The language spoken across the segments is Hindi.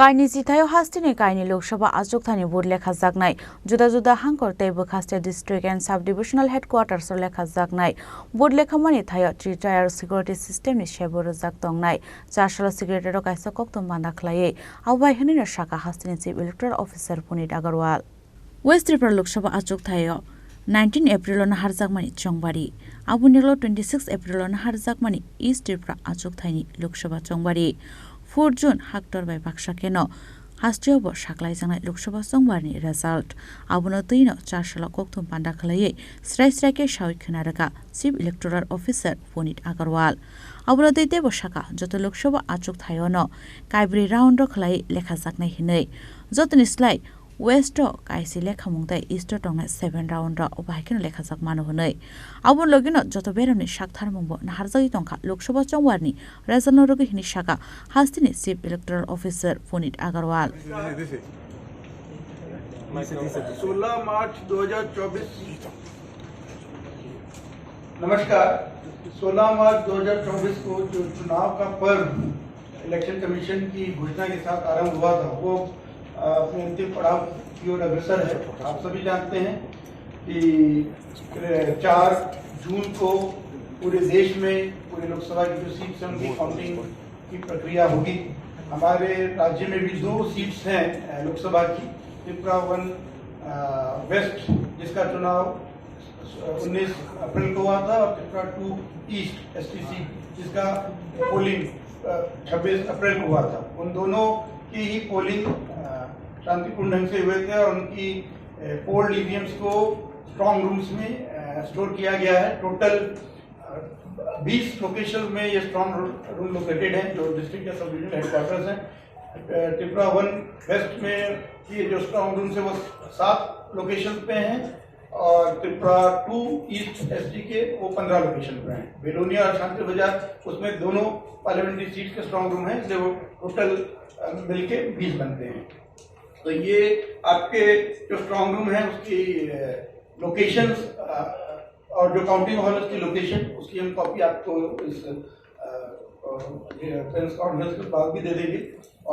कायनि जिथायाव हास्तिनि कायनि लोकसभा आजुगथानि बोर्ड लेखा जागनाय जुदा जुदा हांकर तैबो खास्ते district and sub divisional headquarters लेखा जागनाय बोर्ड लेखामानि थायो 3 टायर सिक्योरिटी सिस्टम नि शेबो रजाक दंनाय चारशल सिक्रेटरी कायसा कक्तम बांदा खलायै आवबाय हनिनो शाखा हास्तिनि chief electoral officer Puneet Agarwal west Tripura Lok Sabha आजुगथायो 19 एप्रिल हारजाकमानि चंबारी आबुनिगलो 26 एप्रिल हारजाकमानि ईस्ट त्रिपुरा आजुगथायनि लोकसभा चंबारी 4 जून हाक्टर बाय बाक्सा केनो हास्टियोबो साकलाय जानाय लोकसभा चंबारनि रिजल्ट आबुनो तैनो चारशल कक्तम बांदा खलायै स्राय स्रायके सावि खोनारगा chief electoral officer Puneet Agarwal आबुनो दैते बसाका जत लोकसभा आजुगथायनो काइब्री राउंड खलायै लेखा जागनाय हिनै जतनि स्लाय वेस्ट कायसी लेखा मुंगताय ईस्ट टंगनाय 7 राउंड अबायखिनो लेखा जाग मानो हनै आबुन लगिनो जत बेरमनि शाकथार मुंबो नाहारजागि टंका लोकसभा चंबारनि रेजनल रगि हिनि शाखा हास्तिनि chief electoral officer Puneet Agarwal 16 March 2024 नमस्कार 16 मार्च 2024 को जो चुनाव का पर्व इलेक्शन कमीशन की घोषणा के साथ आरंभ हुआ था वो अपने अंतिम पड़ाव की ओर अग्रसर है। आप सभी जानते हैं कि 4 जून को पूरे देश में पूरे लोकसभा की जो सीट्स हैं उनकी काउंटिंग की प्रक्रिया होगी। हमारे राज्य में भी 2 सीट्स हैं लोकसभा की, त्रिपुरा 1 वेस्ट जिसका चुनाव 19 अप्रैल को हुआ था और त्रिपुरा 2 ईस्ट एसटीसी जिसका पोलिंग 26 अप्रैल को हुआ था। उन दोनों की ही पोलिंग शांतिपूर्ण ढंग से हुए थे और उनकी पोल्ड ईवीएम्स को स्ट्रॉन्ग रूम्स में स्टोर किया गया है। टोटल 20 लोकेशन में ये स्ट्रॉन्ग रूम लोकेटेड हैं जो डिस्ट्रिक्ट या सब डिविजनल हेडक्वार्टर्स हैं। त्रिपुरा 1 वेस्ट में ये जो स्ट्रॉन्ग रूम्स है वो 7 लोकेशन पे हैं और त्रिपुरा 2 ईस्ट एसटी के वो 15 लोकेशन पे हैं। बेलोनिया और शांति बाजार उसमें दोनों पार्लियामेंट्री सीट के स्ट्रॉन्ग रूम हैं, इसलिए वो टोटल मिलके 20 बनते हैं। तो ये आपके जो स्ट्रॉन्ग रूम है उसकी लोकेशंस और जो काउंटिंग हॉल उसकी लोकेशन उसकी हम कॉपी आपको इस प्रेस कॉन्फ्रेंस के बाद भी दे देंगे।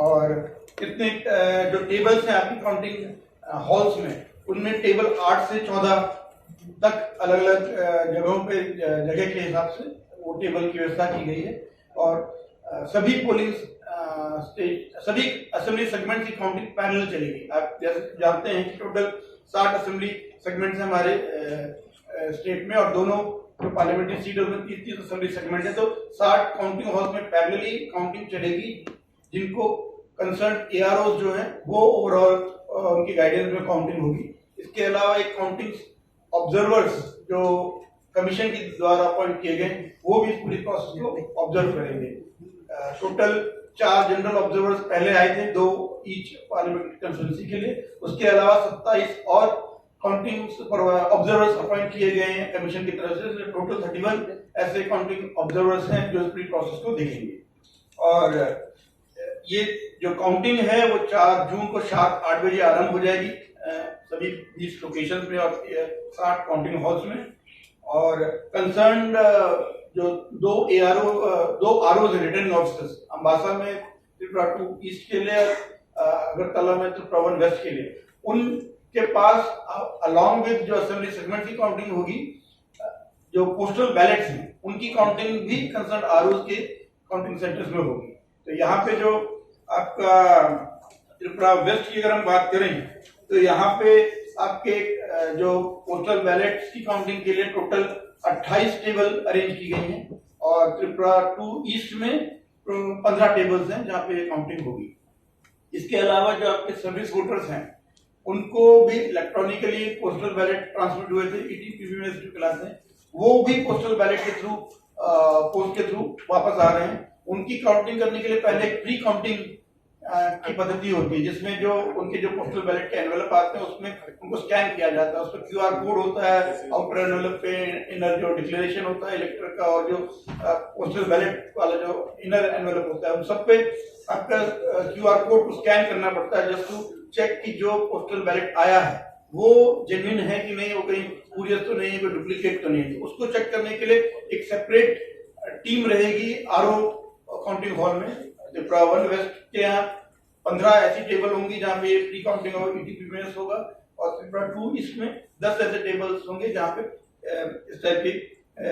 और कितने जो टेबल्स हैं आपकी काउंटिंग हॉल्स में उनमें टेबल 8 से 14 तक अलग अलग जगहों पे जगह के हिसाब से वो टेबल की व्यवस्था की गई है। और सभी पोलिंग सभी असेंबली सेगमेंट की काउंटिंग पैरेलल चलेगी। आप जैसे जानते हैं कि टोटल 60 असेंबली सेगमेंट्स हैं हमारे स्टेट में और दोनों जो पार्लियामेंट्री सीट है उसमें 30 असेंबली सेगमेंट है। तो 60 काउंटिंग हॉल्स में पैरेलली काउंटिंग चलेगी जिनको कंसर्न एआरओ जो है वो ओवरऑल उनकी गाइडेंस में काउंटिंग होगी। इसके अलावा एक काउंटिंग ऑब्जर्वर्स जो कमीशन के द्वारा अपॉइंट किए गए वो भी इस पूरी प्रोसेस को ऑब्जर्व करेंगे। टोटल 4 जनरल ऑब्जर्वर्स पहले आए थे, 2 ईच पार्लियामेंट्री कंस्टिट्यूंसी के लिए। उसके अलावा 27 और काउंटिंग ऑब्जर्वर्स अपॉइंट किए गए हैं कमीशन की तरफ से। टोटल 31 ऐसे काउंटिंग ऑब्जर्वर्स हैं जो इस पूरी प्रोसेस को देखेंगे। और ये जो काउंटिंग है वो 4 जून को 7-8 बजे आरंभ हो जाएगी सभी 20 लोकेशंस में और 60 काउंटिंग हॉल्स में। और कंसर्न जो 2 आरओ रिटर्निंग ऑफिसर्स अम्बासा में त्रिपुरा 2 ईस्ट के लिए, अगरतला में त्रिपुरा 1 वेस्ट के लिए, उनके पास अलॉन्ग विद जो असेंबली सेगमेंट की काउंटिंग होगी जो पोस्टल बैलेट्स हैं उनकी काउंटिंग भी कंसर्न आरओ के काउंटिंग सेंटर्स में होगी। तो यहाँ पे जो आपका त्रिपुरा वेस्ट की अगर हम बात करें तो यहाँ पे आपके जो पोस्टल बैलेट्स की काउंटिंग के लिए टोटल 28 टेबल अरेंज की गई हैं और त्रिपुरा 2 ईस्ट में 15 टेबल्स हैं जहाँ पे काउंटिंग होगी। इसके अलावा जो आपके सर्विस वोटर्स हैं उनको भी इलेक्ट्रॉनिकली पोस्टल बैलेट ट्रांसमिट हुए थे ईटीपीबी में क्लास में, वो भी पोस्टल बैलेट के थ्रू पोस्ट के थ्रू वापस आ रहे हैं। उनकी काउंटिंग करने के लिए पहले एक प्री काउंटिंग की पद्धति होती है जिसमें जो उनके जो पोस्टल बैलेट के एनवेलप आते हैं उसमें उनको स्कैन किया जाता है। उसमें क्यूआर कोड होता है, आउटर एनवेलप पे इनर जो डिक्लेरेशन होता है इलेक्टर का और जो पोस्टल बैलेट वाला जो इनर एनवेलप होता है उन सब पे आपका क्यूआर कोड को स्कैन करना पड़ता है जस्ट टू चेक कि जो पोस्टल बैलेट आया है वो जेन्युइन है कि नहीं, वो कहीं स्पूरियस तो नहीं है, कोई डुप्लीकेट तो नहीं है। उसको चेक करने के लिए एक सेपरेट टीम रहेगी आरओ काउंटिंग हॉल में त्रिपुरा 1 वेस्ट के यहाँ 15 ऐसी टेबल होंगी जहाँ पे प्री काउंटिंग और ईटीपीएमएस होगा, और त्रिपुरा 2 इसमें 10 ऐसे टेबल्स होंगे जहाँ पे इस टाइप की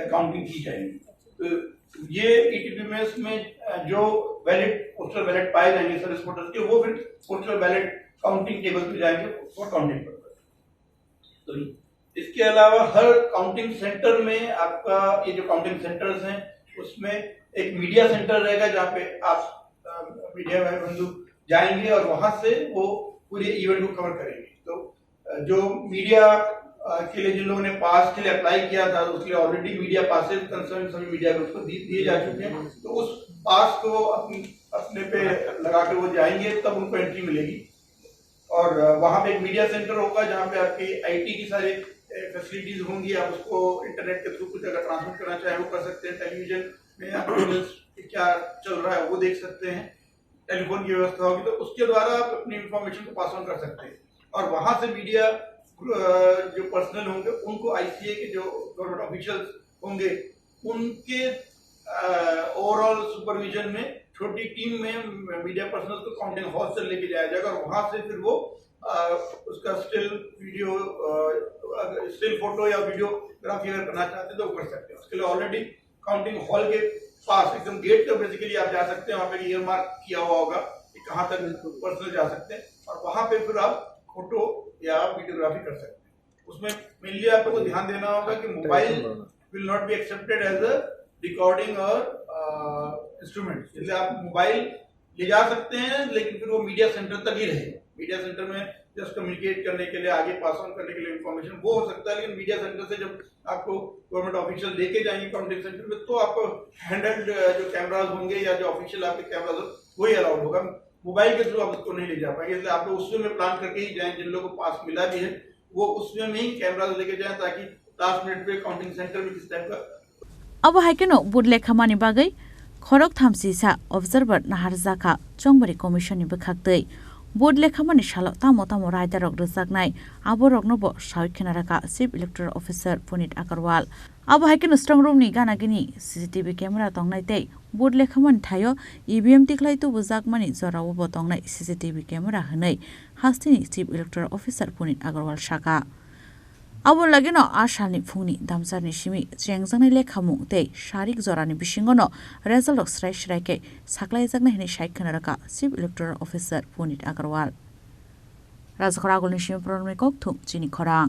काउंटिंग की जाएगी। तो ये ईटीपीएमएस में जो वैलिड पोस्टल बैलेट पाए जाएंगे सर्विस वोटर्स के, वो फिर पोस्टल बैलेट काउंटिंग टेबल पे जाएंगे फॉर काउंटिंग पर्पस। तो इसके अलावा हर काउंटिंग सेंटर में आपका ये जो काउंटिंग सेंटर्स हैं उसमें एक मीडिया सेंटर रहेगा जहाँ पे आप मीडिया भाई बंधु जाएंगे और वहां से वो पूरे इवेंट को कवर करेंगे। तो जो मीडिया के लिए जिन लोगों ने पास के लिए अप्लाई किया था उसके लिए ऑलरेडी मीडिया पासेस कंसर्न सभी मीडिया ग्रुप को दिए जा चुके हैं, तो उस पास को अपने पे लगा के वो जाएंगे तब उनको एंट्री मिलेगी। और वहां पे एक मीडिया सेंटर होगा जहाँ पे आपकी आईटी की सारी फैसिलिटीज होंगी, आप उसको इंटरनेट के थ्रू कुछ अगर ट्रांसमिट करना चाहे वो कर सकते हैं, टेलीविजन में आप क्या चल रहा है वो देख सकते हैं, टेलीफोन की व्यवस्था होगी तो उसके द्वारा आप अपनी इंफॉर्मेशन को पास ऑन कर सकते हैं। और वहां से मीडिया जो पर्सनल होंगे उनको आईसीए के जो गवर्नमेंट ऑफिशियल्स होंगे उनके ओवरऑल सुपरविजन में छोटी टीम में मीडिया पर्सनल को काउंटिंग हॉल से लेके जाया जाएगा और वहां से फिर वो उसका स्टिल वीडियो स्टिल फोटो या वीडियोग्राफी अगर करना चाहते हैं तो वो कर सकते हैं। उसके लिए ऑलरेडी काउंटिंग हॉल के पास एकदम गेट पे बेसिकली आप जा सकते हैं, वहां पे ईयर मार्क किया हुआ होगा कि कहाँ तक पर्सनल जा सकते हैं और वहां पे फिर आप फोटो या वीडियोग्राफी कर सकते हैं। उसमें मेनली आपको ध्यान देना होगा कि mobile will not be accepted as a recording और इंस्ट्रूमेंट, इसलिए आप मोबाइल ले जा सकते हैं लेकिन फिर वो मीडिया सेंटर तक ही रहेगा। मीडिया सेंटर में जस्ट कम्युनिकेट करने के लिए, आगे पास ऑन करने के लिए इंफॉर्मेशन वो हो सकता है, लेकिन मीडिया सेंटर से जब आपको गवर्नमेंट ऑफिशियल लेके जाएंगे काउंटिंग सेंटर में तो आपको हैंडल्ड जो कैमराज होंगे या जो ऑफिशियल आपके कैमराज वही अलाउड होगा। मोबाइल के थ्रू आप उसको नहीं ले जा पाएंगे, इसलिए आप लोग उसमें में प्लान करके ही जाएं। जिन लोगों को पास मिला भी है वो उसमें में ही कैमराज लेके जाएं ताकि लास्ट मिनट पे काउंटिंग सेंटर में किस टाइप का अब हाइकेनो बुडले खामानि बागै खरक थामसिसा ऑब्जर्वर नाहारजाखा चंबरी कमिशन नि बखाक्तै बुडले खामानि सालो तामो तामो रायदारक रजाकनाय आबरकनबो साइखेनाराका chief electoral officer Puneet Agarwal अब हाइकेनो स्ट्रंग रूम नि गानागिनि सीसीटीवी कैमरा तंगनायतै बुडले खामानि थायो ईवीएम तिखलाय तो बजाकमानि जराव बतंगनाय सीसीटीवी कैमरा हनै हास्तिनि chief electoral officer Puneet Agarwal शाखा अब लगेनो आशालनि फुंनि दामजारनि सिमि चेंगजांनाय लेखामु तै शारिक जरानि बिसिंगनो रेजल्ट स्राय स्रायके साख्लायजाकनाय हनै साइखेनाराका chief electoral officer Puneet Agarwal राजखरा आगलनि सिमि प्रनमेकक थुक चिनि खरां।